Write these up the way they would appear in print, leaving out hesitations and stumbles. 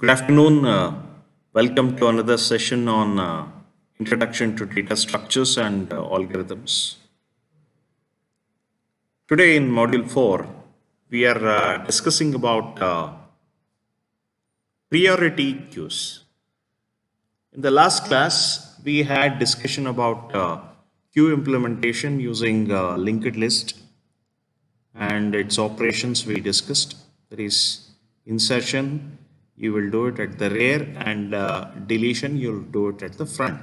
Good afternoon. Welcome to another session on Introduction to Data Structures and Algorithms. Today in Module 4, we are discussing about priority queues. In the last class, we had discussion about queue implementation using linked list and its operations we discussed. That is insertion, you will do it at the rear, and deletion, you'll do it at the front.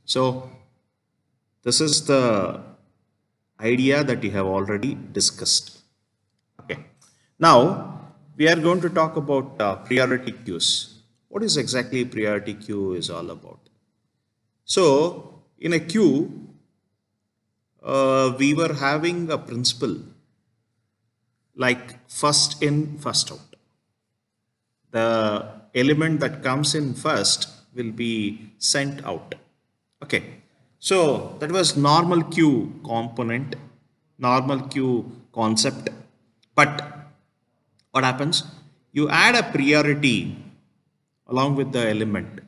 So this is the idea that you have already discussed. Okay. Now we are going to talk about priority queues. What is exactly priority queue is all about? So in a queue, we were having a principle like first in, first out. The element that comes in first will be sent out. Okay, so that was normal queue component, normal queue concept. But what happens? You add a priority along with the element.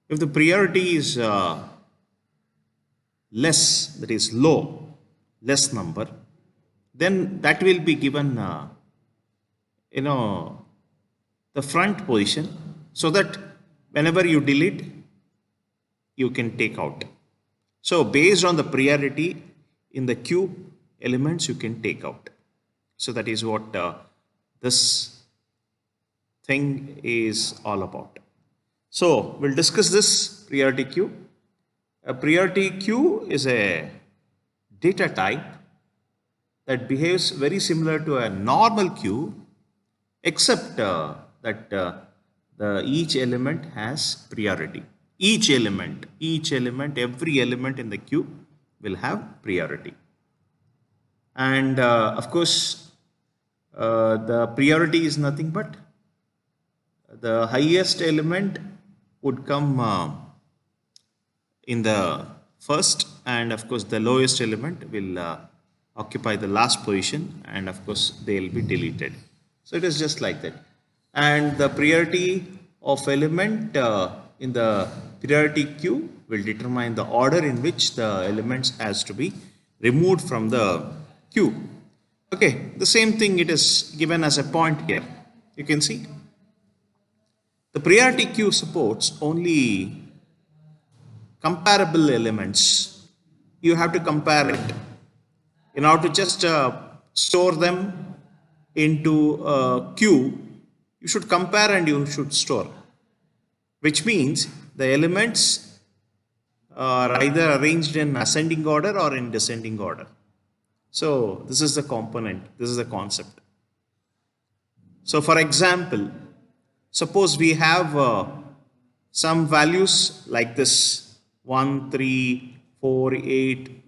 If the priority is less, that is low, less number, then that will be given, the front position, so that whenever you delete, you can take out. So based on the priority in the queue elements, you can take out. So that is what this thing is all about. So we'll discuss this priority queue. A priority queue is a data type that behaves very similar to a normal queue, except that each element has priority. Each element, every element in the queue will have priority. And of course, the priority is nothing but the highest element would come in the first, and of course the lowest element will occupy the last position, and of course they will be deleted. So it is just like that. And the priority of element in the priority queue will determine the order in which the elements has to be removed from the queue. Okay, the same thing it is given as a point here. You can see the priority queue supports only comparable elements. You have to compare it. In order to just store them into a queue, you should compare and you should store, which means the elements are either arranged in ascending order or in descending order. So this is the component, this is the concept. So for example, suppose we have some values like this 1, 3, 4, 8,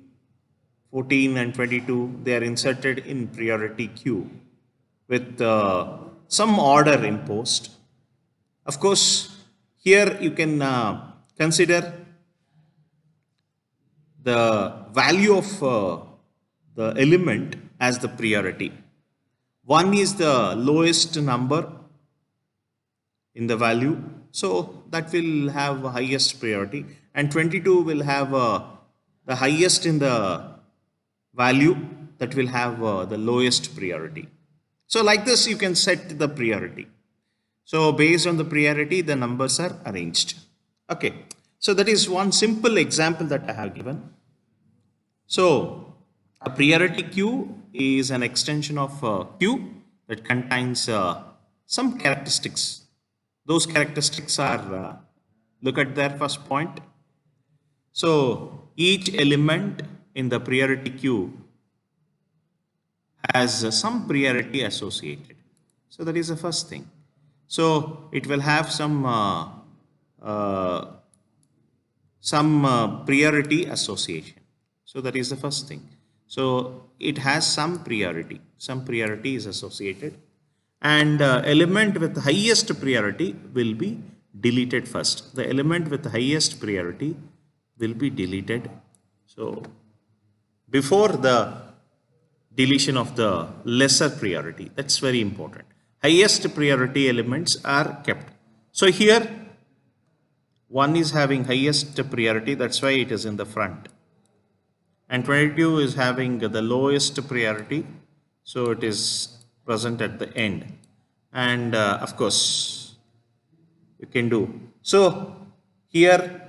14 and 22. They are inserted in priority queue with some order imposed. Of course, here you can consider the value of the element as the priority. 1 is the lowest number in the value, so that will have highest priority, and 22 will have the highest in the value, that will have the lowest priority. So like this you can set the priority. So based on the priority, the numbers are arranged. Okay, so that is one simple example that I have given. So a priority queue is an extension of a queue that contains some characteristics. Those characteristics are, look at their first point. So each element in the priority queue has some priority associated. So that is the first thing. So it will have some priority association. So that is the first thing. So it has some priority is associated, and element with highest priority will be deleted first. The element with the highest priority will be deleted. So before the deletion of the lesser priority, that's very important. Highest priority elements are kept. So here 1 is having highest priority, that's why it is in the front. And 22 is having the lowest priority, so it is present at the end. And of course, you can do. So here,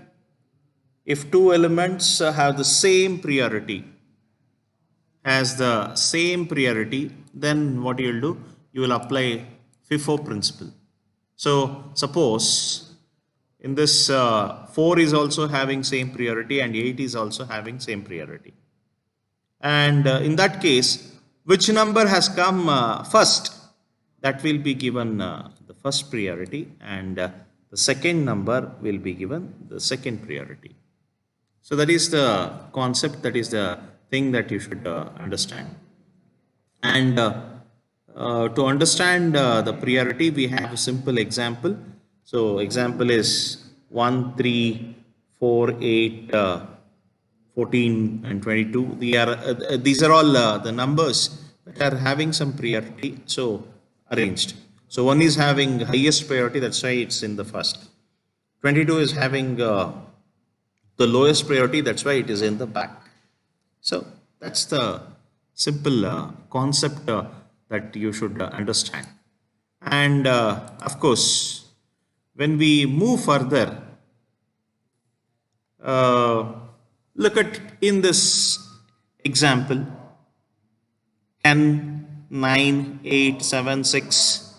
if two elements have the same priority, then what you will do? You will apply FIFO principle. So suppose in this 4 is also having same priority and 8 is also having same priority. And in that case, which number has come first? That will be given the first priority, and the second number will be given the second priority. So that is the concept, that is the thing that you should understand. And to understand the priority, we have a simple example. So example is 1, 3, 4, 8, 14 and 22. These are all the numbers that are having some priority, so arranged. So 1 is having highest priority, that's why it's in the first. 22 is having the lowest priority, that's why it is in the back. So that's the simple concept that you should understand. And of course, when we move further, look at in this example 10, 9, 8, 7, 6.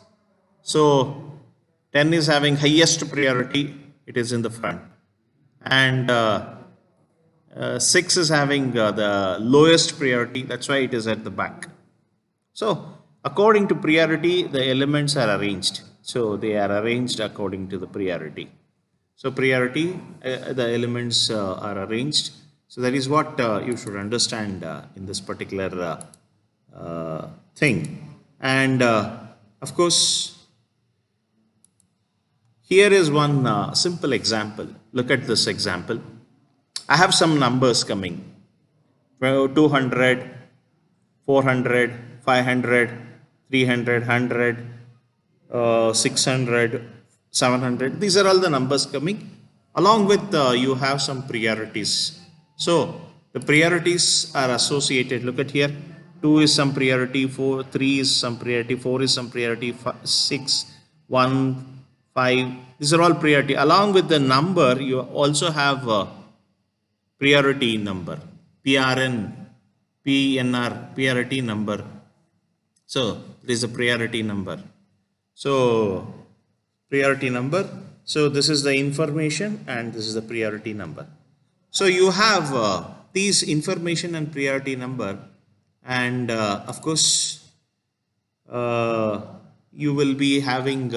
So 10 is having highest priority, it is in the front. And 6 is having the lowest priority, that's why it is at the back. So according to priority, the elements are arranged. So they are arranged according to the priority. So priority, the elements are arranged. So that is what you should understand in this particular thing. And of course, here is one simple example. Look at this example. I have some numbers coming. 200, 400, 500, 300, 100, 600, 700. These are all the numbers coming. Along with you have some priorities. So the priorities are associated. Look at here. 2 is some priority, 3 is some priority, 4 is some priority, 6, 1, 5. These are all priority. Along with the number, you also have priority number, PRN, PNR, priority number. So this is a priority number. So priority number. So this is the information and this is the priority number. So you have these information and priority number, and of course you will be having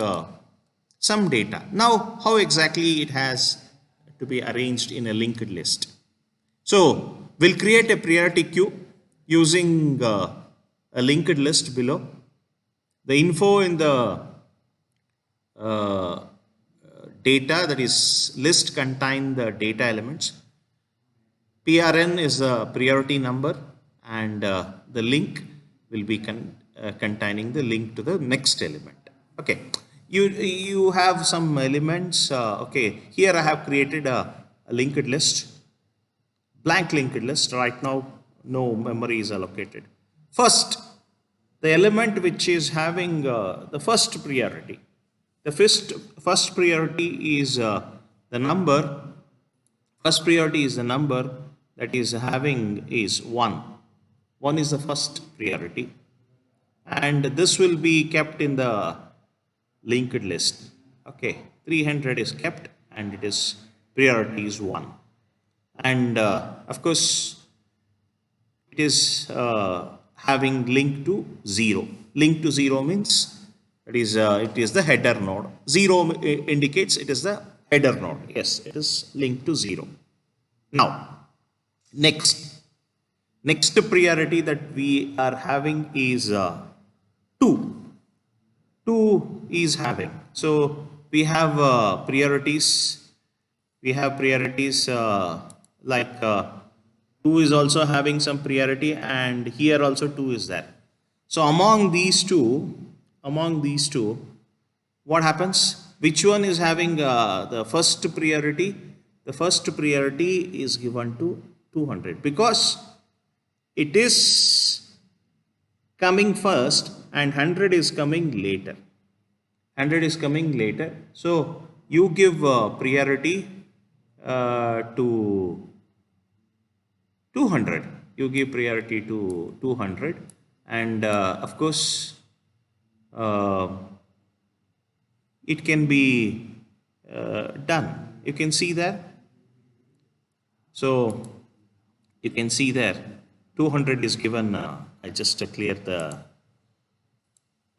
some data. Now how exactly it has to be arranged in a linked list? So we'll create a priority queue using a linked list below. The info in the data, that is list, contain the data elements. PRN is the priority number, and the link will be containing the link to the next element. Okay, you have some elements. Okay, here I have created a linked list, blank linked list. Right now no memory is allocated. First, the element which is having the first priority. The first priority is the number. First priority is the number that is having is 1. 1 is the first priority, and this will be kept in the linked list. Okay, 300 is kept and it is priority is 1. And of course it is having link to 0. Link to 0 means it is the header node. 0 indicates it is the header node. Yes, it is linked to 0. Now next priority that we are having is 2. 2 is having. So we have priorities. We have priorities like 2 is also having some priority, and here also 2 is there. So among these two, what happens? Which one is having the first priority? The first priority is given to 200 because it is coming first and 100 is coming later. 100 is coming later. So you give priority to 200. You give priority to 200, and of course uh, it can be done. You can see there. So you can see there 200 is given. I just clear the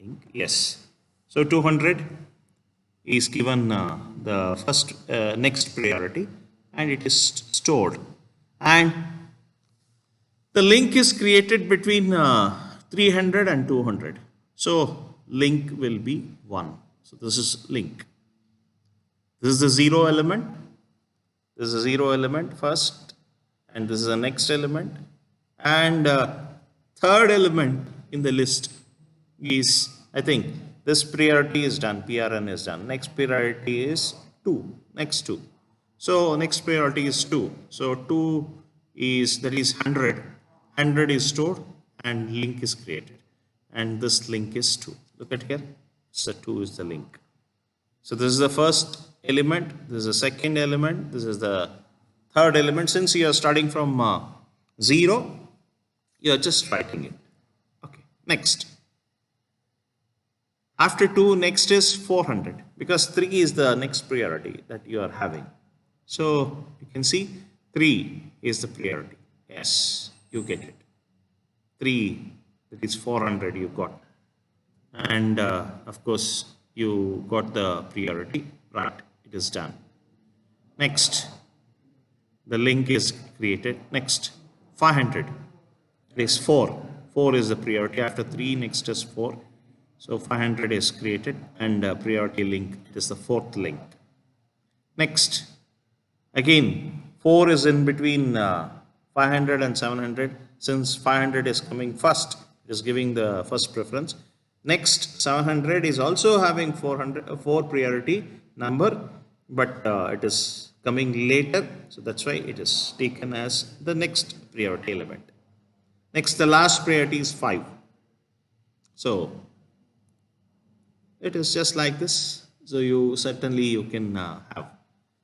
ink. Yes. So 200 is given the first next priority, and it is stored, and the link is created between 300 and 200. So link will be 1. So this is link. This is the 0 element. This is a 0 element first, and this is the next element, and third element in the list is, I think, this priority is done, PRN is done. Next priority is 2, next 2. So next priority is 2. So 2 is, that is 100. 100 is stored and link is created. And this link is 2. Look at here. So 2 is the link. So this is the first element. This is the second element. This is the third element. Since you are starting from 0, you are just writing it. Okay. Next. After 2, next is 400, because 3 is the next priority that you are having. So you can see 3 is the priority. Yes, you get it. 3, that is 400 you got. And of course, you got the priority, right? It is done. Next, the link is created. Next, 500. It is 4. 4 is the priority. After 3, next is 4. So 500 is created, and priority link, it is the fourth link. Next, again, 4 is in between 500 and 700. Since 500 is coming first, it is giving the first preference. Next, 700 is also having 4 priority number, but it is coming later. So that's why it is taken as the next priority element. Next, the last priority is 5. So it is just like this. So you can have.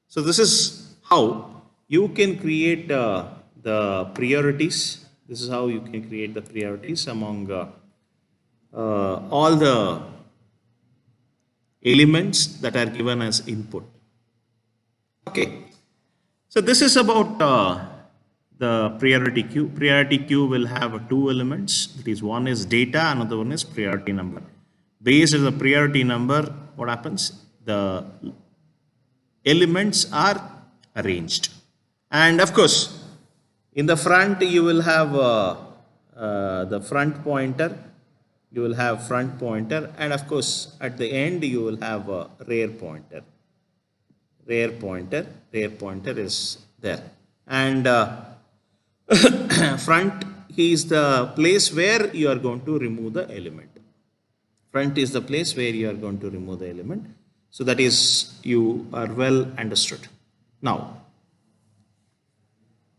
So this is how you can create the priorities. This is how you can create the priorities among all the elements that are given as input. Okay. So this is about the priority queue. Priority queue will have 2 elements. That is, one is data, another one is priority number. Based on the priority number, what happens? The elements are arranged. And of course, in the front, you will have the front pointer. You will have front pointer. And of course, at the end, you will have a rear pointer. Rear pointer is there. And front is the place where you are going to remove the element. Front is the place where you are going to remove the element. So that is, you are well understood. Now,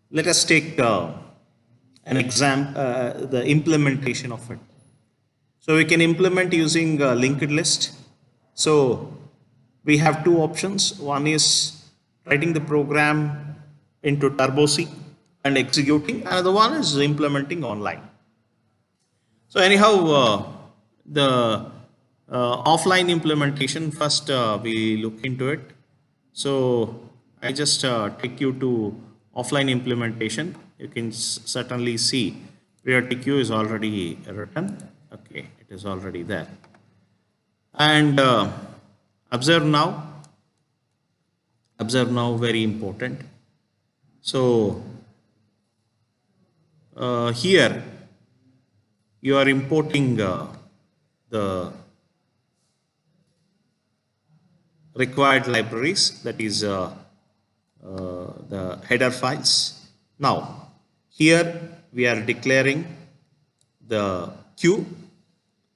let us take an example, the implementation of it. So we can implement using linked list. So we have 2 options. One is writing the program into TurboC and executing. Another one is implementing online. So anyhow, the offline implementation, first we look into it. So I just take you to offline implementation. You can certainly see priority queue is already written. Okay, it is already there. And observe now, very important. So here you are importing the required libraries, that is the header files. Now here we are declaring the queue.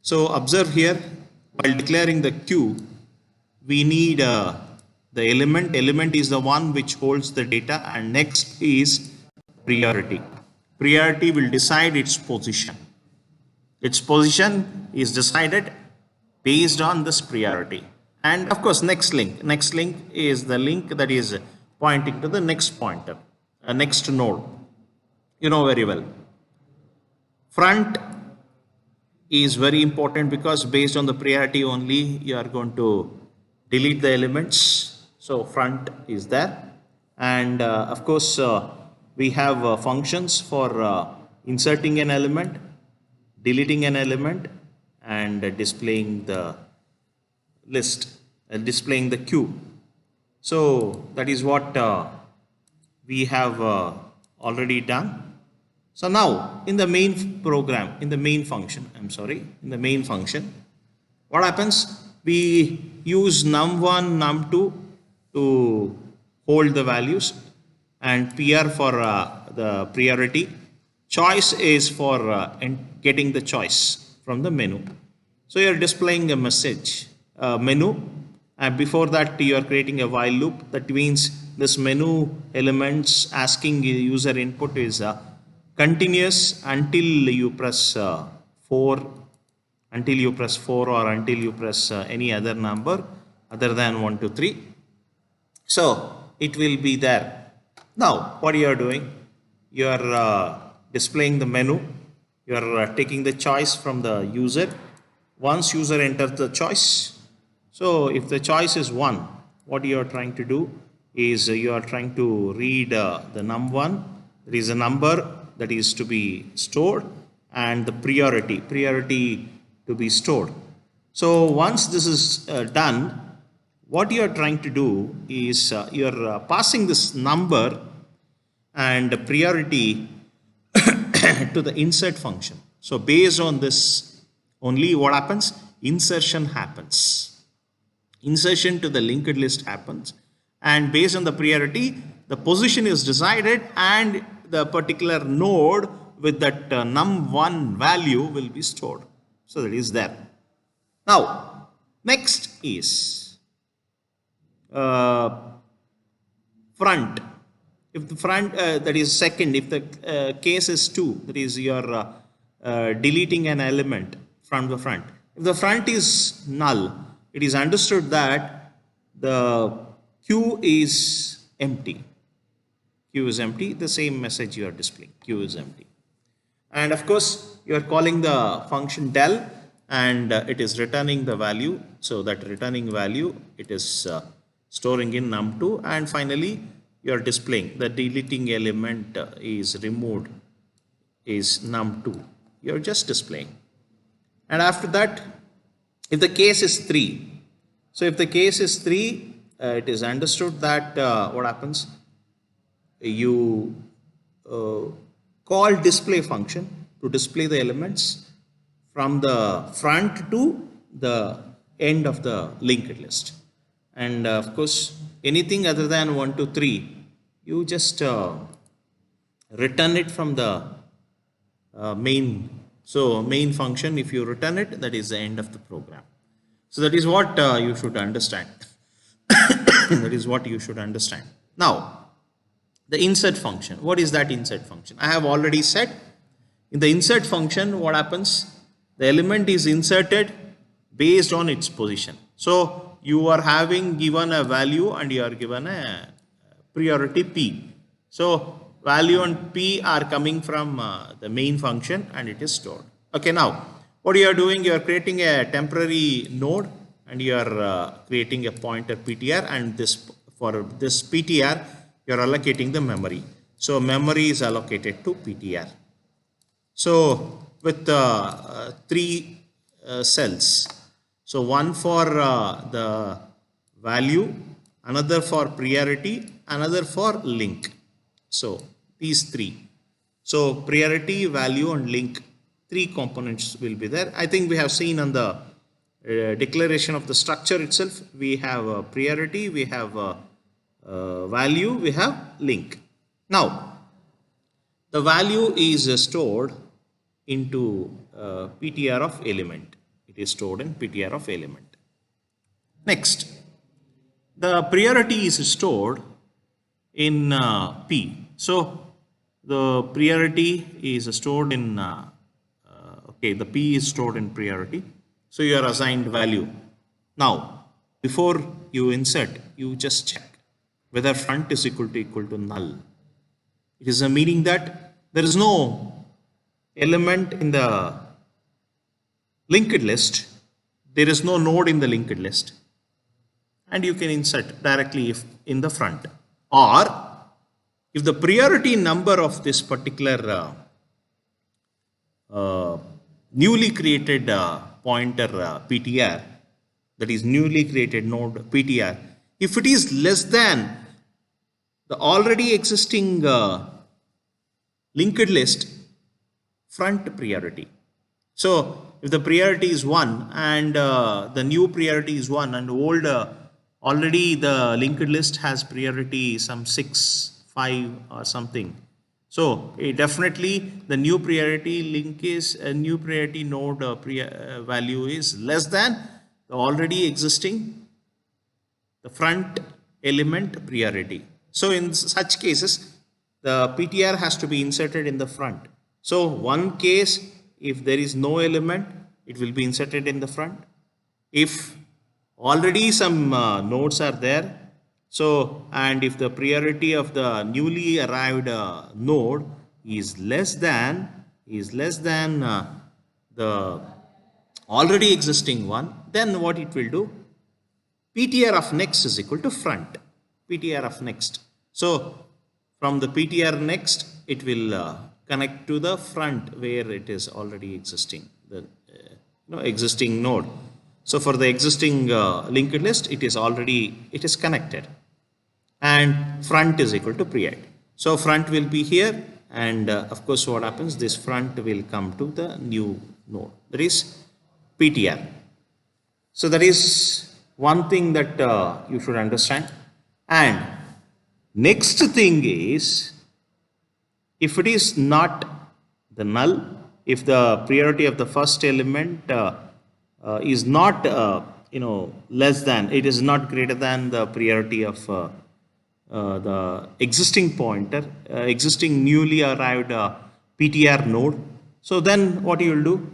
So observe here, while declaring the queue, we need the element. Element is the one which holds the data, and next is priority. Priority will decide its position. Its position is decided based on this priority. And of course, next link. Next link is the link that is pointing to the next pointer, a next node. You know very well. Front is very important because based on the priority only, you are going to delete the elements. So front is there. And of course, we have functions for inserting an element, deleting an element, and displaying the list, displaying the queue. So that is what we have already done. So now in the main program, in the main function, in the main function, what happens? We use num1, num2 to hold the values, and PR for the priority. Choice is for getting the choice from the menu. So you are displaying a message menu, and before that you are creating a while loop. That means this menu elements asking user input is continuous until you press 4, until you press 4, or until you press any other number other than 1, 2, 3. So it will be there. Now what you are doing, you are displaying the menu, you are taking the choice from the user. Once user enters the choice, so if the choice is 1, what you are trying to do is you are trying to read the num1, there is a number that is to be stored, and the priority to be stored. So once this is done, what you are trying to do is you are passing this number and the priority to the insert function. So based on this only, what happens? Insertion happens. Insertion to the linked list happens, and based on the priority, the position is decided, and the particular node with that num1 value will be stored. So that is there. Now next is front. If the front that is second, if the case is 2, that is you are deleting an element from the front. If the front is null, it is understood that the queue is empty. Queue is empty, the same message you are displaying, queue is empty. And of course, you are calling the function del, and it is returning the value. So that returning value, it is storing in num2, and finally you are displaying the deleting element is removed, is num2. You are just displaying. And after that, if the case is 3, so if the case is 3, it is understood that what happens? You call display function to display the elements from the front to the end of the linked list. And of course, anything other than 1, 2, 3, you just return it from the main. So main function, if you return it, that is the end of the program. So that is what you should understand. That is what you should understand. Now, the insert function. What is that insert function? I have already said, in the insert function, what happens? The element is inserted based on its position. So you are having given a value and you are given a priority P. So value and P are coming from the main function, and it is stored. Okay, now what you are doing, you are creating a temporary node, and you are creating a pointer PTR, and this for this PTR you are allocating the memory. So memory is allocated to PTR. So with 3 cells. So one for the value, another for priority, another for link. So these 3. So priority, value, and link, 3 components will be there. I think we have seen on the declaration of the structure itself, we have priority, we have value, we have link. Now the value is stored into PTR of element. It is stored in PTR of element. Next, the priority is stored in P. So the priority is stored in, okay, the P is stored in priority. So you are assigned value. Now, before you insert, you just check whether front is equal to null. It is a meaning that there is no element in the linked list. There is no node in the linked list. And you can insert directly if in the front. Or if the priority number of this particular newly created pointer PTR, that is newly created node PTR, if it is less than the already existing linked list, front priority. So if the priority is 1 and the new priority is 1 and old already the linked list has priority some 6, 5 or something. So definitely the new priority link is a new priority node value is less than the already existing the front element priority. So in such cases, the PTR has to be inserted in the front. So one case, if there is no element, it will be inserted in the front. If already some nodes are there, so and if the priority of the newly arrived node is less than the already existing one, then what it will do? PTR of next is equal to front. PTR of next. So from the PTR next, it will connect to the front where it is already existing, the existing node. So for the existing linked list, it is connected, and front is equal to priority. So front will be here, and of course what happens? This front will come to the new node, that is PTR. So that is one thing that you should understand. And next thing is, if it is not the null, if the priority of the first element is not less than, it is not greater than the priority of the existing pointer, existing newly arrived PTR node. So then what you will do?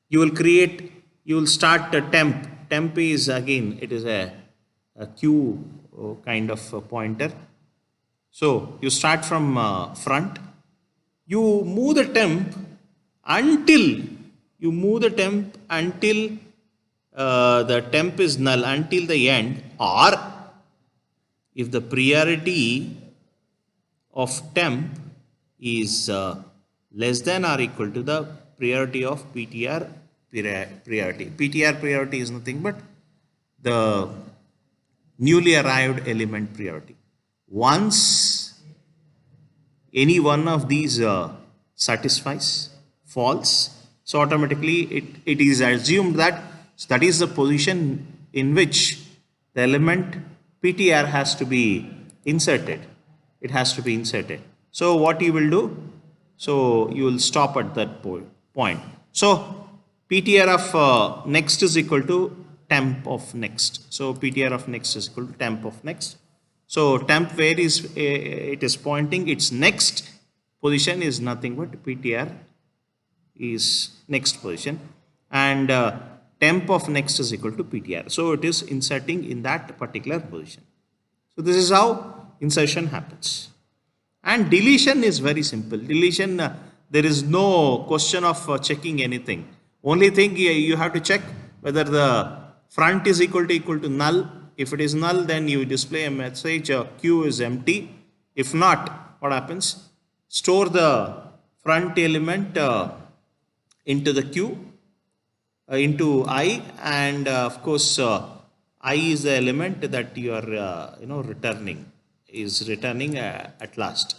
You will start a temp. Temp is again, it is a queue kind of a pointer. So you start from front, you move the temp until the temp is null, until the end, or if the priority of temp is less than or equal to the priority of PTR priority. PTR priority is nothing but the newly arrived element priority. Once any one of these satisfies false, so automatically it is assumed that that is the position in which the element PTR has to be inserted. It has to be inserted. So what you will do? So you will stop at that point. So PTR of next is equal to temp of next. So PTR of next is equal to temp of next. So temp where is it is pointing, its next position is nothing but PTR is next position, and temp of next is equal to PTR. So it is inserting in that particular position. So this is how insertion happens. And deletion is very simple. Deletion, there is no question of checking anything. Only thing you have to check whether the front is equal to null. If it is null, then you display a message queue is empty. If not, what happens? Store the front element into the queue, into I, and of course I is the element that you are returning at last.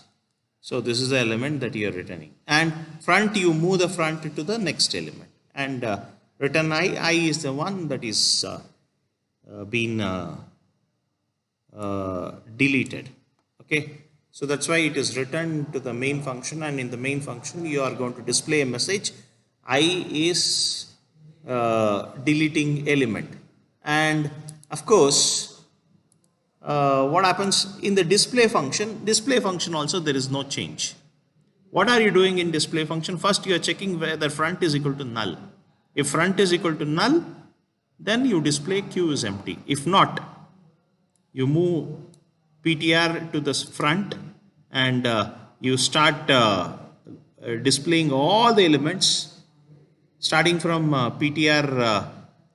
So this is the element that you are returning, and front, you move the front to the next element, and return I is the one that is been deleted. Okay, so that's why it is returned to the main function, and in the main function you are going to display a message I is deleting element. And of course what happens in the display function? Display function also there is no change. What are you doing in display function? First you are checking whether front is equal to null. If front is equal to null, then you display Q is empty. If not, you move PTR to the front and you start displaying all the elements starting from PTR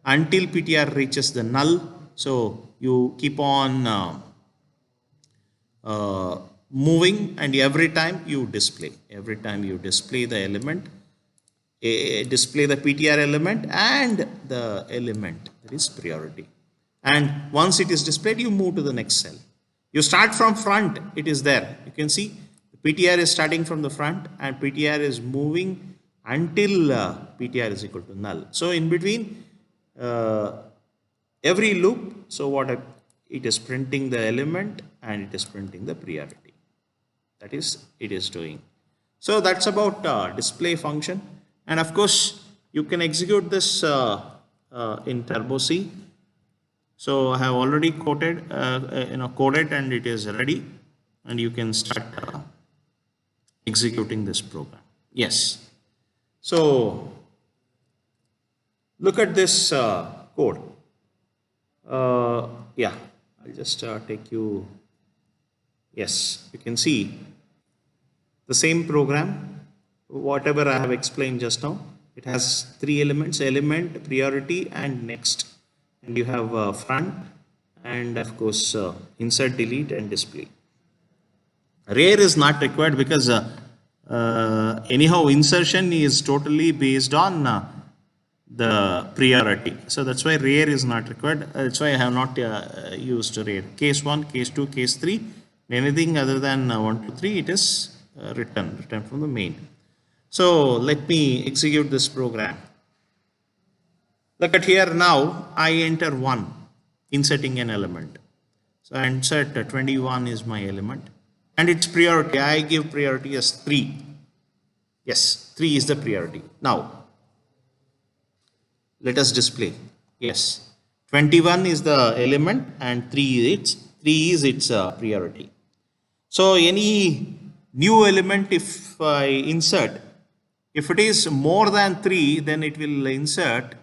until PTR reaches the null. So you keep on moving, and every time you display the element, display the PTR element and the element, that is priority. And once it is displayed, you move to the next cell. You start from front, it is there. You can see the PTR is starting from the front and PTR is moving until PTR is equal to null. So in between every loop, so what it is printing the element and it is printing the priority. That is, it is doing. So that's about display function. And of course, you can execute this in Turbo C. So I have already coded and it is ready, and you can start executing this program. Yes. So look at this code. Yeah, I'll just take you. Yes, you can see the same program, whatever I have explained just now. It has three elements: element, priority, and next. And you have front, and of course insert, delete, and display. Rare is not required because anyhow insertion is totally based on the priority. So that's why rare is not required. That's why I have not used rare. Case 1, case 2, case 3, anything other than 1, 2, 3, it is written from the main. So let me execute this program. Look at here now, I enter 1, inserting an element. So I insert 21 is my element, and its priority, I give priority as 3. Yes, 3 is the priority. Now, let us display. Yes, 21 is the element and 3 is its priority. So any new element, if I insert, if it is more than 3, then it will insert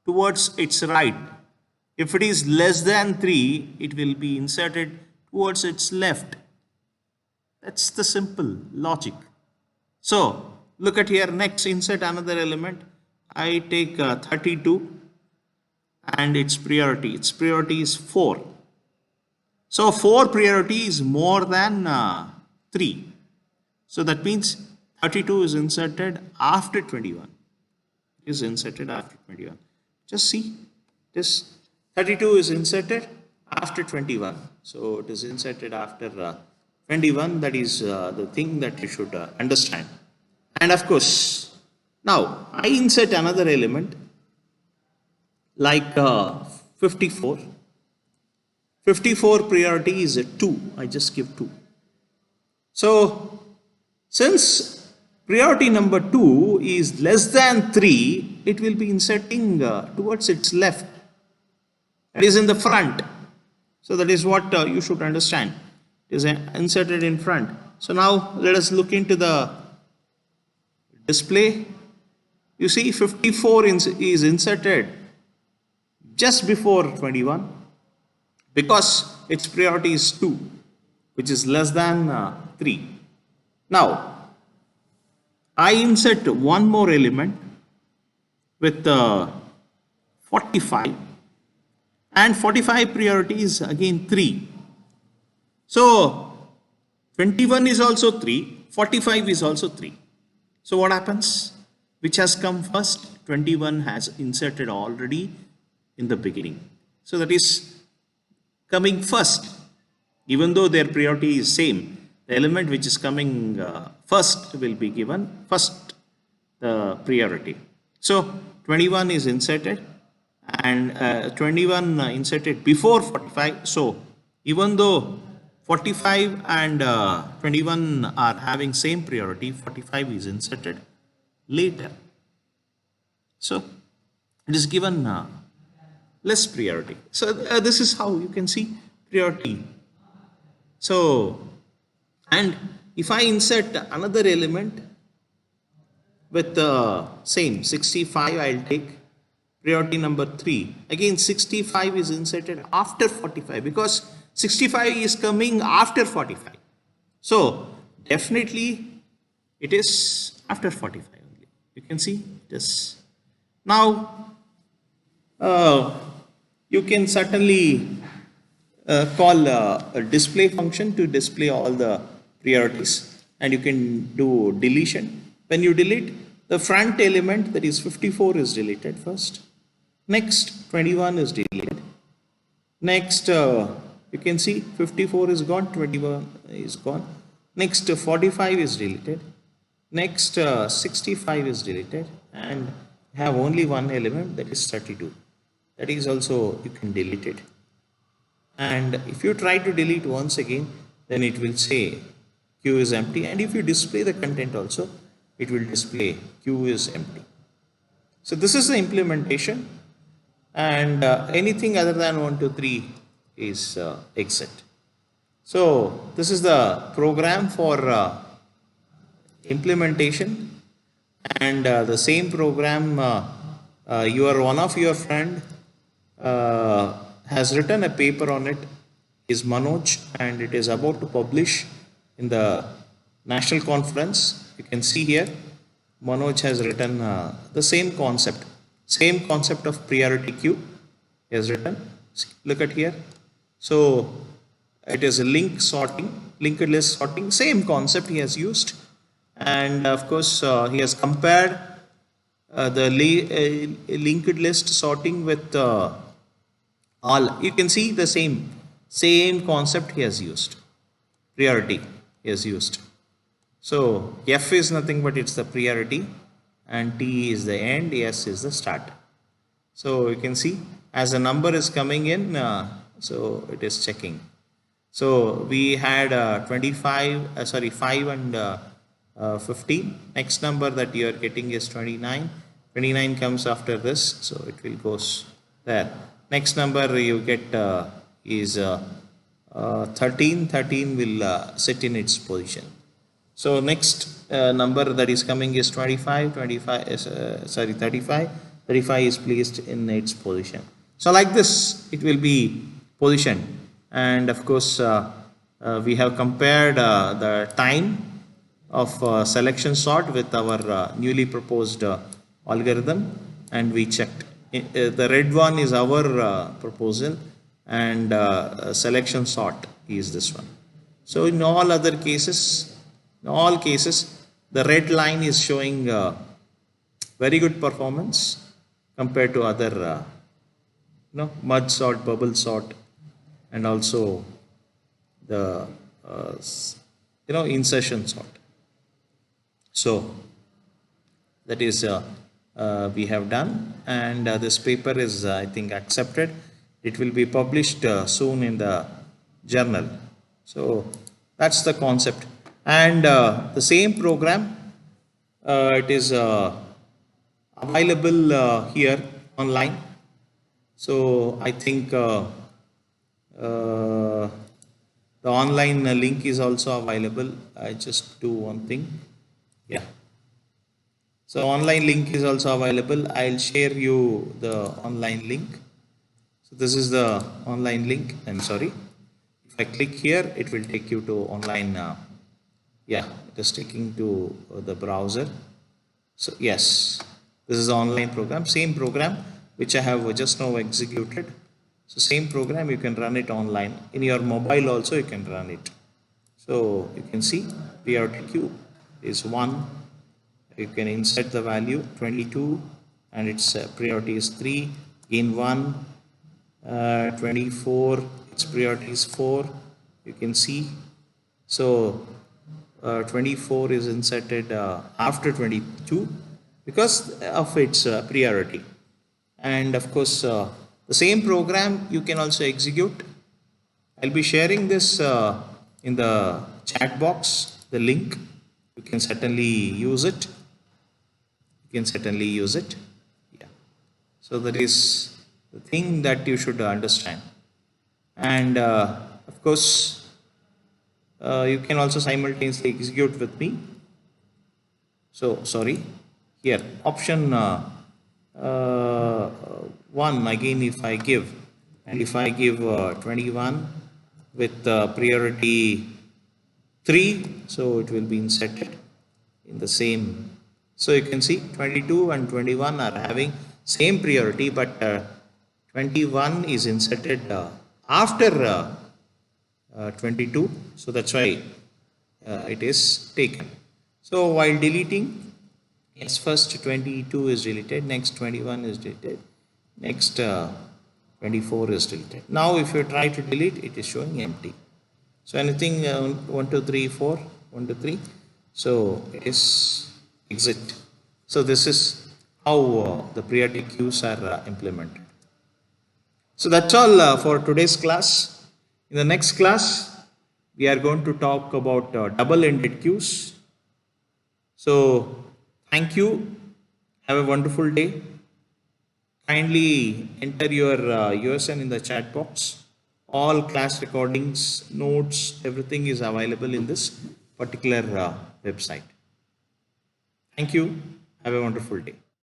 towards its right. If it is less than 3, it will be inserted towards its left. That's the simple logic. So look at here, next insert another element. I take 32 and its priority is 4. So 4 priority is more than 3. So that means 32 is inserted after 21. It is inserted after 21. Just see this, 32 is inserted after 21. So it is inserted after 21. That is the thing that you should understand. And of course, now I insert another element like 54. 54 priority is 2. I just give 2. So since priority number 2 is less than 3, it will be inserting towards its left. It is in the front. So that is what you should understand. It is inserted in front. So now let us look into the display. You see 54 is inserted just before 21 because its priority is 2, which is less than 3. Now I insert one more element with 45, and 45 priority is again 3. So 21 is also 3, 45 is also 3. So what happens? Which has come first? 21 has inserted already in the beginning. So that is coming first. Even though their priority is same, the element which is coming first will be given first the priority. So 21 is inserted, and 21 inserted before 45. So even though 45 and 21 are having same priority, 45 is inserted later. So it is given less priority. So this is how you can see priority So, and if I insert another element with the same 65, I'll take priority number 3. Again, 65 is inserted after 45 because 65 is coming after 45. So, definitely it is after 45 only. You can see this. Now, you can certainly call a display function to display all the priorities, and you can do deletion. When you delete, the front element, that is 54, is deleted first. Next 21 is deleted. Next you can see 54 is gone, 21 is gone. Next 45 is deleted. Next 65 is deleted, and have only one element, that is 32. That is also, you can delete it. And if you try to delete once again, then it will say queue is empty, and if you display the content also, it will display queue is empty. So this is the implementation, and anything other than 1, 2, 3 is exit. So this is the program for implementation, and the same program, one of your friend has written a paper on it, is Manoj, and it is about to publish in the national conference. You can see here, Manoj has written the same concept of priority queue he has written. See, look at here. So it is a linked list sorting, same concept he has used. And of course, he has compared the linked list sorting with all. You can see the same concept he has used. Priority he has used. So F is nothing but it's the priority, and T is the end, S is the start. So you can see as the number is coming in, so it is checking. So we had 5 and 15. Next number that you are getting is 29. 29 comes after this, so it will goes there. Next number you get is 13. 13 will sit in its position. So next number that is coming is 25. 35. 35 is placed in its position. So like this, it will be positioned. And of course, we have compared the time of selection sort with our newly proposed algorithm, and we checked. The red one is our proposal, and selection sort is this one. So in all cases, the red line is showing very good performance compared to other mud sort, bubble sort, and also the insertion sort. So that is we have done, and this paper is I think accepted. It will be published soon in the journal. So that's the concept, and the same program, it is available here online. So I think the online link is also available. I just do one thing. Yeah. So online link is also available. I'll share you the online link. So this is the online link. I'm sorry. If I click here, it will take you to online. Yeah, it is taking to the browser. So yes, this is the online program. Same program which I have just now executed. So same program, you can run it online. In your mobile also you can run it. So you can see priority queue is 1. You can insert the value 22, and its priority is 3. Gain 1, 24, its priority is 4. You can see. So 24 is inserted after 22 because of its priority. And of course, the same program you can also execute. I'll be sharing this in the chat box, the link. You can certainly use it. Yeah. So that is the thing that you should understand. And of course, You can also simultaneously execute with me. So sorry, here option 1 again, if I give, and if I give 21 with priority 3, so it will be inserted in the same. So you can see 22 and 21 are having same priority, but 21 is inserted after 22, so that's why it is taken. So while deleting, yes, first 22 is deleted, next 21 is deleted, next 24 is deleted. Now if you try to delete, it is showing empty. So anything 1, 2, 3, 4, 1, 2, 3, so it is exit. So this is how the periodic queues are implemented. So that's all for today's class. In the next class, we are going to talk about double-ended queues. So thank you. Have a wonderful day. Kindly enter your USN in the chat box. All class recordings, notes, everything is available in this particular website. Thank you. Have a wonderful day.